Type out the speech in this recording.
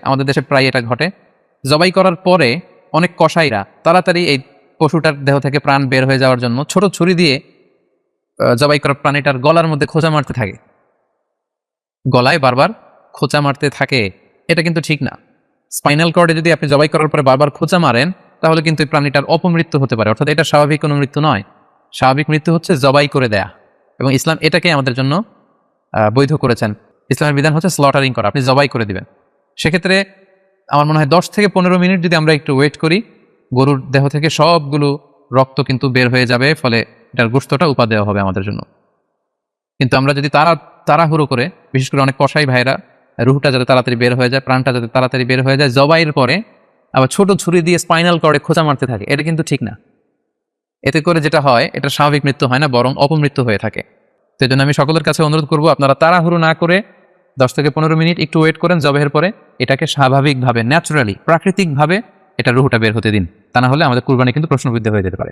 আমাদের দেশে প্রায় এটা ঘটে। জবাই করার পরে অনেক কসাইরা তাড়াতাড়ি এই পশুটার দেহ থেকে প্রাণ বের হয়ে যাওয়ার জন্য ছোট ছুরি দিয়ে জবাই করা প্রাণীটার গলার মধ্যে খোঁচা মারতে থাকে, গলায় বারবার খোঁচা মারতে থাকে। এটা কিন্তু ঠিক না। স্পাইনাল কর্ডে যদি আপনি জবাই করার পরে বারবার খোঁচা মারেন তাহলে কিন্তু এই প্রাণীটার অপমৃত্যু হতে পারে, অর্থাৎ এটা স্বাভাবিক কোনো মৃত্যু নয়। স্বাভাবিক মৃত্যু হচ্ছে জবাই করে দেয়া, এবং ইসলাম এটাকে আমাদের জন্য বৈধ করেছেন। ইসলামের বিধান হচ্ছে স্লটারিং করা, আপনি জবাই করে দিবেন। সেক্ষেত্রে আমার মনে হয় 10 থেকে 15 মিনিট যদি আমরা একটু ওয়েট করি, গরুর দেহ থেকে সবগুলো রক্ত কিন্তু বের হয়ে যাবে, ফলে এটার গোশতটা উপা দেওয়া হবে আমাদের জন্য। কিন্তু আমরা যদি তাড়াহুড়ো করে, বিশেষ করে অনেক কসাই ভাইরা রুহটা যাতে তাড়াতাড়ি বের হয়ে যায়, প্রাণটা যাতে তাড়াতাড়ি বের হয়ে যায়, জবাইয়ের পরে আবার ছোট ছুরি দিয়ে স্পাইনাল কর্ডে খোঁচা মারতে থাকে, এটা কিন্তু ঠিক না। এতে করে যেটা হয়, এটা স্বাভাবিক মৃত্যু হয় না, বরং অপমৃত্যু হয়ে থাকে। তো এই জন্য আমি সকলের কাছে অনুরোধ করবো, আপনারা তাড়াহুড়ো না করে 10 থেকে 15 মিনিট একটু ওয়েট করেন জবাইয়ের পরে, এটাকে স্বাভাবিকভাবে, ন্যাচারালি, প্রাকৃতিকভাবে এটা রুহটা বের হতে দিন। তা না হলে আমাদের কুরবানি কিন্তু প্রশ্নবিদ্ধ হয়ে যেতে পারে।